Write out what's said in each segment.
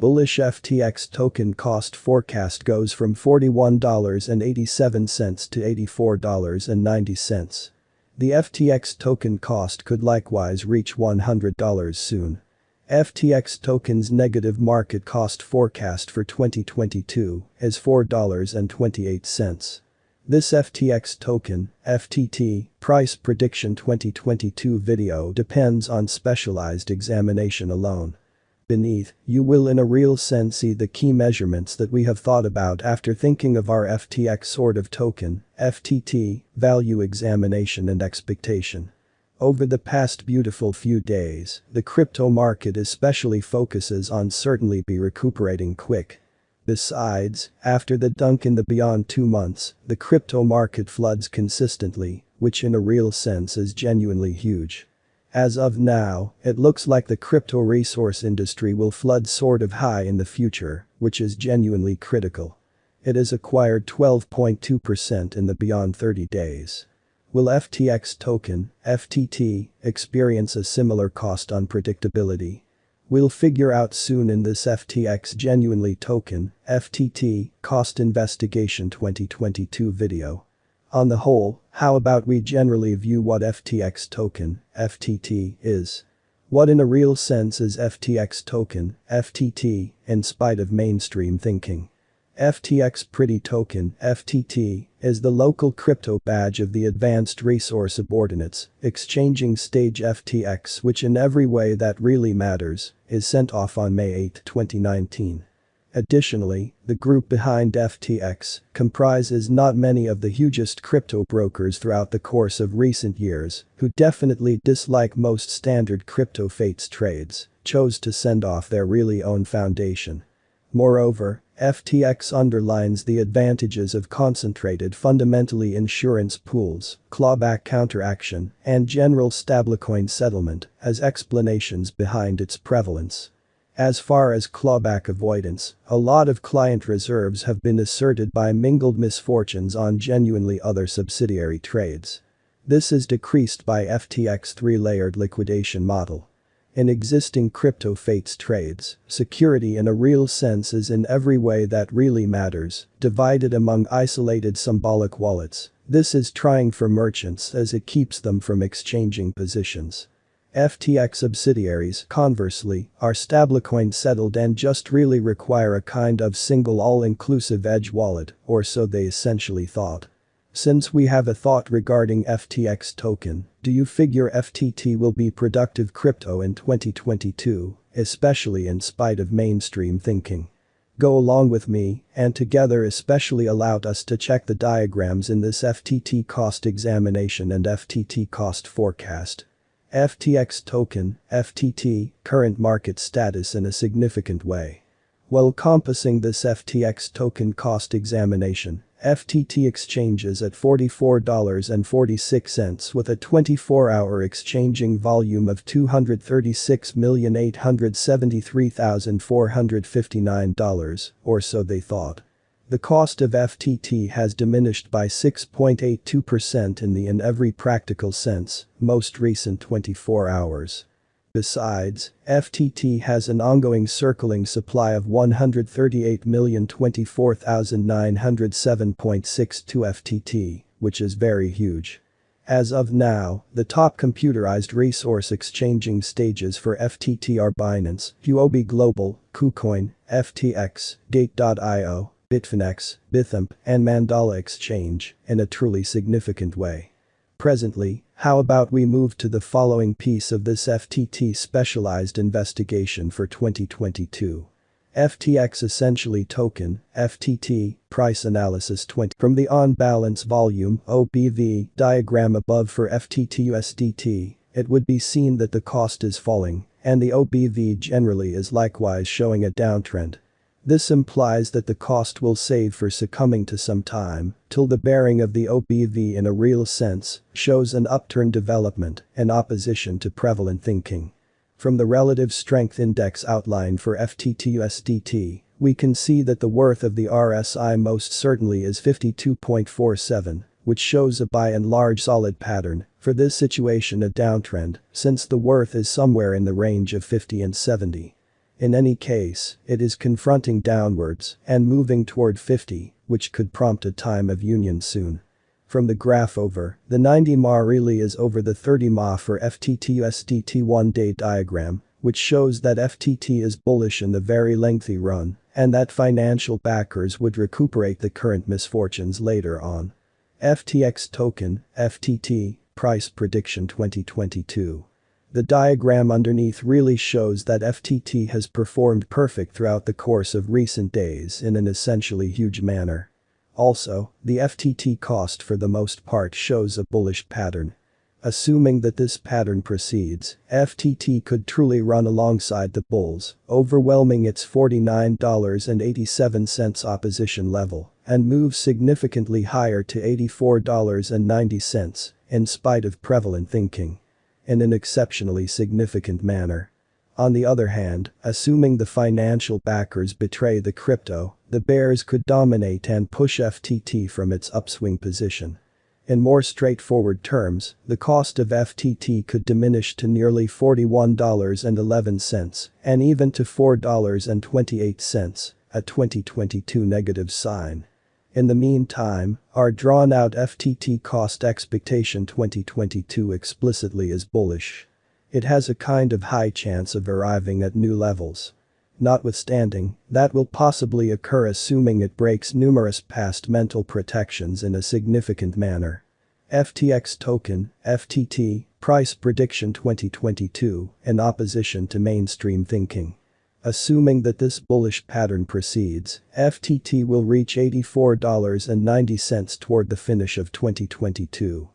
Bullish FTX token cost forecast goes from $41.87 to $84.90. The FTX token cost could likewise reach $100 soon. FTX token's negative market cost forecast for 2022 is $4.28. This FTX token, FTT, price prediction 2022 video depends on specialized examination alone. Beneath, you will in a real sense see the key measurements that we have thought about after thinking of our FTX sort of token, FTT, value examination and expectation. Over the past beautiful few days, the crypto market especially focuses on certainly be recuperating quick. Besides, after the dunk in the beyond 2 months, the crypto market floods consistently, which in a real sense is genuinely huge. As of now, it looks like the crypto resource industry will flood sort of high in the future, which is genuinely critical. It has acquired 12.2% in the beyond 30 days. Will FTX token, FTT, experience a similar cost unpredictability? We'll figure out soon in this FTX genuinely token, FTT, cost investigation 2022 video. On the whole, how about we generally view what FTX token, FTT, is? What in a real sense is FTX token, FTT, in spite of mainstream thinking? FTX pretty token, FTT, is the local crypto badge of the advanced resource subordinates, exchanging stage FTX which in every way that really matters, is sent off on May 8, 2019. Additionally, the group behind FTX comprises not many of the hugest crypto brokers throughout the course of recent years who definitely dislike most standard crypto fates trades, chose to send off their really own foundation. Moreover, FTX underlines the advantages of concentrated fundamentally insurance pools, clawback counteraction, and general stablecoin settlement as explanations behind its prevalence. As far as clawback avoidance, a lot of client reserves have been asserted by mingled misfortunes on genuinely other subsidiary trades. This is decreased by FTX 3-layered liquidation model. In existing crypto fates trades, security in a real sense is in every way that really matters, divided among isolated symbolic wallets. This is trying for merchants as it keeps them from exchanging positions. FTX subsidiaries, conversely, are stablecoin settled and just really require a kind of single all-inclusive edge wallet, or so they essentially thought. Since we have a thought regarding FTX token, do you figure FTT will be productive crypto in 2022, especially in spite of mainstream thinking? Go along with me, and together especially allowed us to check the diagrams in this FTT cost examination and FTT cost forecast. FTX token, FTT, current market status in a significant way. While compassing this FTX token cost examination, FTT exchanges at $44.46 with a 24-hour exchanging volume of $236,873,459, or so they thought. The cost of FTT has diminished by 6.82% in every practical sense, most recent 24 hours. Besides, FTT has an ongoing circling supply of 138,024,907.62 FTT, which is very huge. As of now, the top computerized resource exchanging stages for FTT are Binance, Huobi Global, KuCoin, FTX, Gate.io, Bitfinex, Bithumb, and Mandala Exchange, in a truly significant way. Presently, how about we move to the following piece of this FTT specialized investigation for 2022. FTX essentially token, FTT, price analysis 20 from the on-balance volume OBV diagram above for FTT USDT, it would be seen that the cost is falling, and the OBV generally is likewise showing a downtrend. This implies that the cost will save for succumbing to some time, till the bearing of the OBV in a real sense shows an upturn development in opposition to prevalent thinking. From the relative strength index outline for FTT-USDT, we can see that the worth of the RSI most certainly is 52.47, which shows a by and large solid pattern, for this situation a downtrend, since the worth is somewhere in the range of 50 and 70. In any case, it is confronting downwards and moving toward 50, which could prompt a time of union soon. From the graph over, the 90 MA really is over the 30 MA for FTT-USDT one-day diagram, which shows that FTT is bullish in the very lengthy run, and that financial backers would recuperate the current misfortunes later on. FTX token, FTT, price prediction 2022. The diagram underneath really shows that FTT has performed perfect throughout the course of recent days in an essentially huge manner. Also, the FTT cost for the most part shows a bullish pattern. Assuming that this pattern proceeds, FTT could truly run alongside the bulls, overwhelming its $49.87 opposition level, and move significantly higher to $84.90, in spite of prevalent thinking. In an exceptionally significant manner. On the other hand, assuming the financial backers betray the crypto, the bears could dominate and push FTT from its upswing position. In more straightforward terms, the cost of FTT could diminish to nearly $41.11 and even to $4.28, a 2022 negative sign. In the meantime, our drawn-out FTT cost expectation 2022 explicitly is bullish. It has a kind of high chance of arriving at new levels. Notwithstanding, that will possibly occur assuming it breaks numerous past mental protections in a significant manner. FTX token, FTT, price prediction 2022, in opposition to mainstream thinking. Assuming that this bullish pattern proceeds, FTT will reach $84.90 toward the finish of 2022.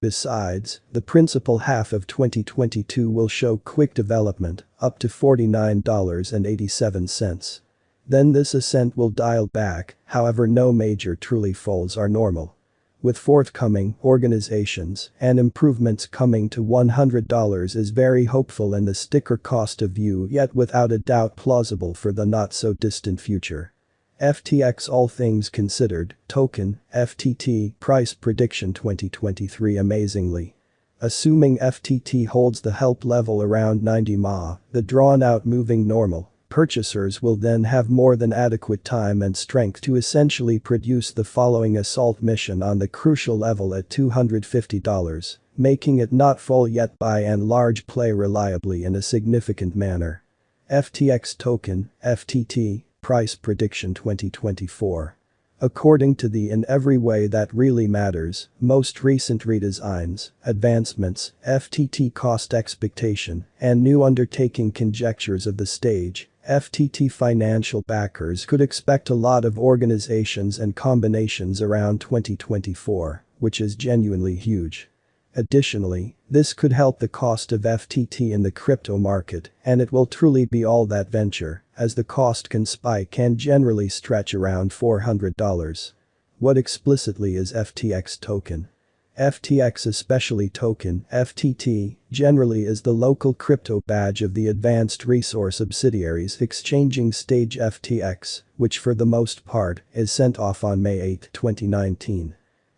Besides, the principal half of 2022 will show quick development, up to $49.87. Then this ascent will dial back, however no major truly falls are normal. With forthcoming organizations and improvements coming to $100 is very hopeful in the sticker cost of view yet without a doubt plausible for the not so distant future. FTX all things considered, token, FTT, price prediction 2023 amazingly. Assuming FTT holds the help level around 90 MA, the drawn-out moving normal, purchasers will then have more than adequate time and strength to essentially produce the following assault mission on the crucial level at $250, making it not fall yet by and large play reliably in a significant manner. FTX token, FTT, price prediction 2024. According to the in every way that really matters, most recent redesigns, advancements, FTT cost expectation, and new undertaking conjectures of the stage, FTT financial backers could expect a lot of organizations and combinations around 2024, which is genuinely huge. Additionally, this could help the cost of FTT in the crypto market, and it will truly be all that venture, as the cost can spike and generally stretch around $400. What explicitly is FTX token? FTX especially token, FTT, generally is the local crypto badge of the advanced resource subsidiaries exchanging stage FTX, which for the most part is sent off on May 8, 2019.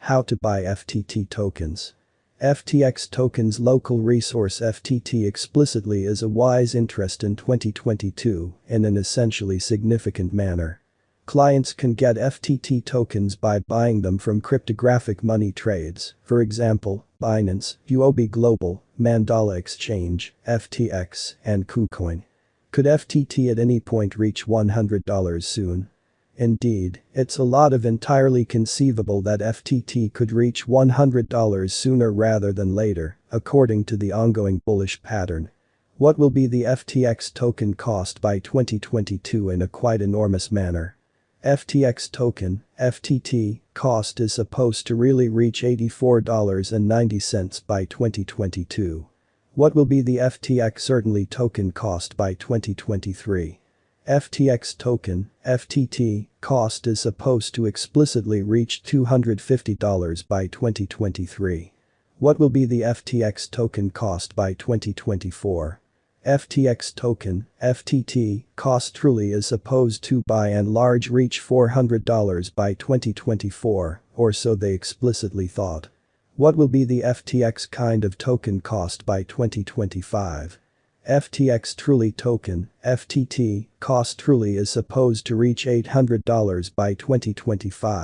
How to buy FTT tokens. FTX tokens local resource FTT explicitly is a wise interest in 2022 in an essentially significant manner. Clients can get FTT tokens by buying them from cryptographic money trades, for example, Binance, UOB Global, Mandala Exchange, FTX, and KuCoin. Could FTT at any point reach $100 soon? Indeed, it's a lot of entirely conceivable that FTT could reach $100 sooner rather than later, according to the ongoing bullish pattern. What will be the FTX token cost by 2022 in a quite enormous manner? FTX token, FTT, cost is supposed to really reach $84.90 by 2022. What will be the FTX certainly token cost by 2023? FTX token, FTT, cost is supposed to explicitly reach $250 by 2023. What will be the FTX token cost by 2024? FTX token, FTT, cost truly is supposed to by and large reach $400 by 2024, or so they explicitly thought. What will be the FTX kind of token cost by 2025? FTX Truly token, FTT, cost Truly is supposed to reach $800 by 2025.